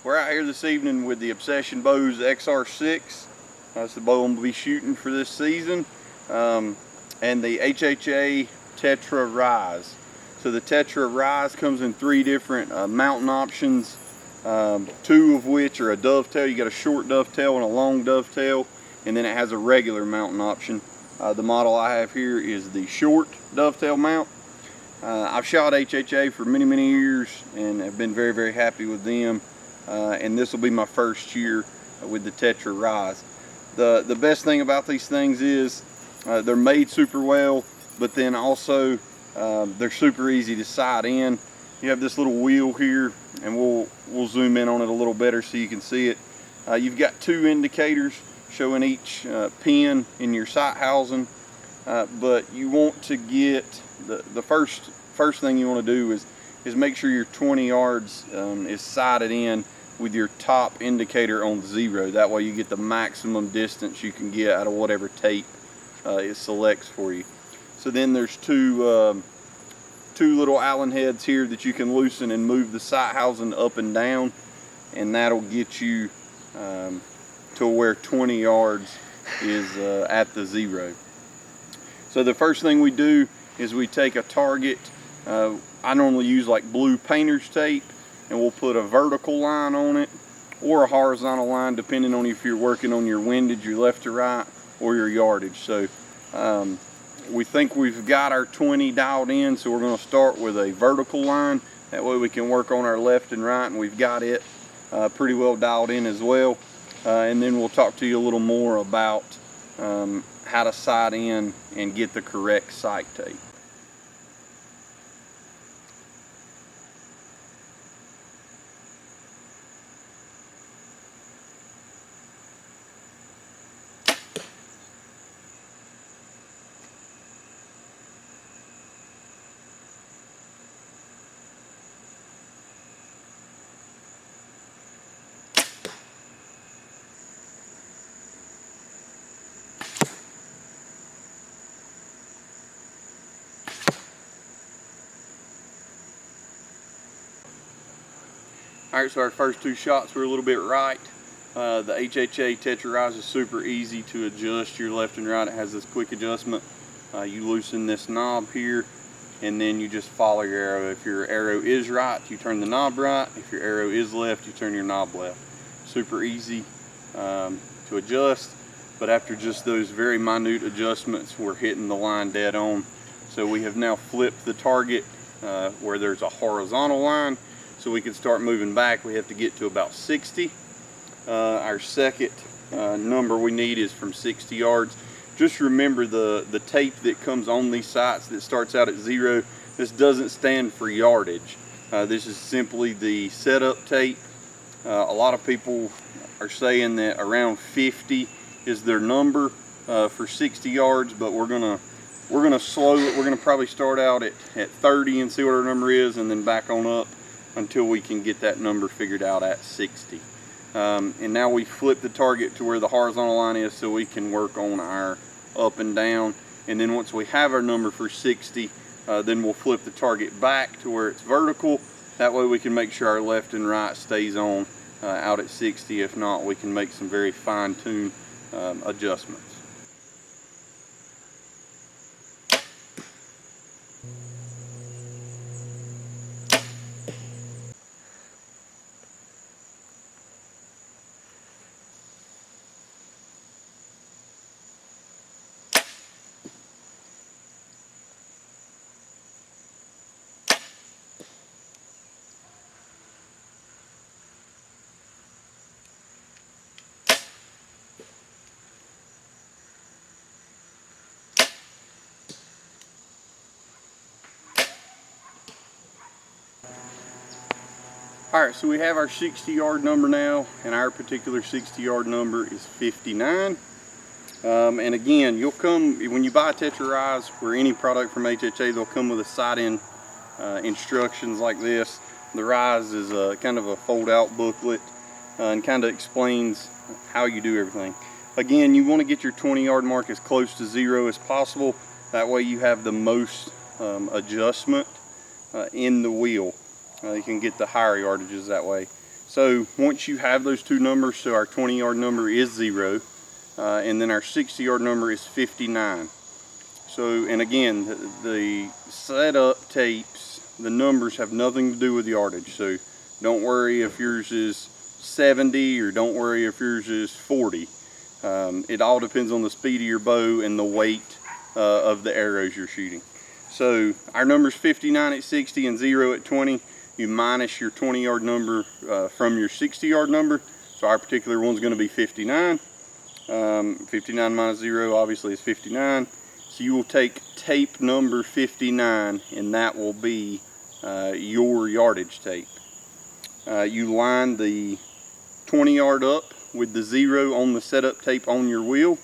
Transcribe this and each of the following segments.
We're out here this evening with the Obsession Bows XR6. That's the bow I'm going to be shooting for this season. And the HHA Tetra Ryz. So the Tetra Ryz comes in 3 different mounting options, 2 of which are a dovetail. You got a short dovetail and a long dovetail, and then it has a regular mounting option. The model I have here is the short dovetail mount. I've shot HHA for many years and have been very happy with them. And this will be my first year with the Tetra Ryz. The best thing about these things is they're made super well, but then also they're super easy to sight in. You have this little wheel here, and we'll zoom in on it a little better so you can see it. You've got 2 indicators showing each pin in your sight housing, but you want to get the first thing you want to do is make sure your 20 yards is sighted in with your top indicator on 0. That way you get the maximum distance you can get out of whatever tape it selects for you. So then there's two little Allen heads here that you can loosen and move the sight housing up and down, and that'll get you to where 20 yards is at the 0. So the first thing we do is we take a target. I normally use like blue painter's tape, and we'll put a vertical line on it or a horizontal line, depending on if you're working on your windage, your left to right, or your yardage. So we think we've got our 20 dialed in, so we're going to start with a vertical line. That way we can work on our left and right, and we've got it pretty well dialed in as well. And then we'll talk to you a little more about how to sight in and get the correct sight tape. Alright, so our first 2 shots were a little bit right. The HHA Tetra Ryz is super easy to adjust your left and right. It has this quick adjustment. You loosen this knob here, and then you just follow your arrow. If your arrow is right, you turn the knob right. If your arrow is left, you turn your knob left. Super easy to adjust, but after just those very minute adjustments, we're hitting the line dead on. So we have now flipped the target where there's a horizontal line, so we can start moving back. We have to get to about 60. Our second number we need is from 60 yards. Just remember the tape that comes on these sights that starts out at 0, this doesn't stand for yardage. This is simply the setup tape. A lot of people are saying that around 50 is their number for 60 yards, but we're gonna slow it. We're gonna probably start out at 30 and see what our number is, and then back on up until we can get that number figured out at 60. And now we flip the target to where the horizontal line is so we can work on our up and down. And then once we have our number for 60, then we'll flip the target back to where it's vertical. That way we can make sure our left and right stays on out at 60. If not, we can make some very fine-tuned adjustments. Alright, so we have our 60 yard number now, and our particular 60 yard number is 59. And again, you'll come, when you buy a Tetra Ryz or any product from HHA, they'll come with a sight-in instructions like this. The Ryz is kind of a fold-out booklet and kind of explains how you do everything. Again, you want to get your 20 yard mark as close to 0 as possible. That way you have the most adjustment in the wheel. You can get the higher yardages that way. So once you have those two numbers, so our 20-yard number is 0, and then our 60-yard number is 59. So, and again, the setup tapes, the numbers have nothing to do with yardage. So don't worry if yours is 70 or don't worry if yours is 40. It all depends on the speed of your bow and the weight of the arrows you're shooting. So our number's 59 at 60 and 0 at 20. You minus your 20-yard number from your 60-yard number. So our particular one's going to be 59. 59 minus 0 obviously is 59. So you will take tape number 59, and that will be your yardage tape. You line the 20-yard up with the 0 on the setup tape on your wheel,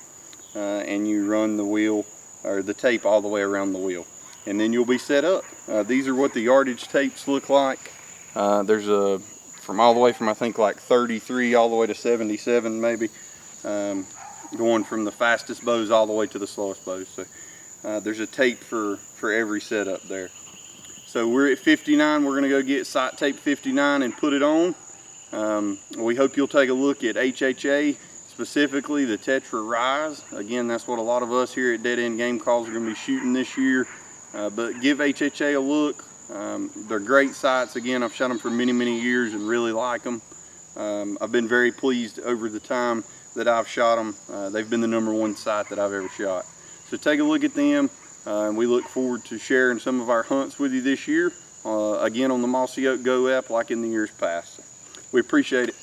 and you run the wheel or the tape all the way around the wheel, and then you'll be set up. These are what the yardage tapes look like. There's a from all the way from I think like 33 all the way to 77 maybe, going from the fastest bows all the way to the slowest bows. So there's a tape for every setup there. So we're at 59. We're gonna go get sight tape 59 and put it on. We hope you'll take a look at HHA, specifically the Tetra Ryz. Again, that's what a lot of us here at Dead End Game Calls are going to be shooting this year. But give HHA a look. They're great sights. Again, I've shot them for many, many years and really like them. I've been very pleased over the time that I've shot them. They've been the #1 sight that I've ever shot. So take a look at them. And we look forward to sharing some of our hunts with you this year. Again, on the Mossy Oak Go app like in the years past. We appreciate it.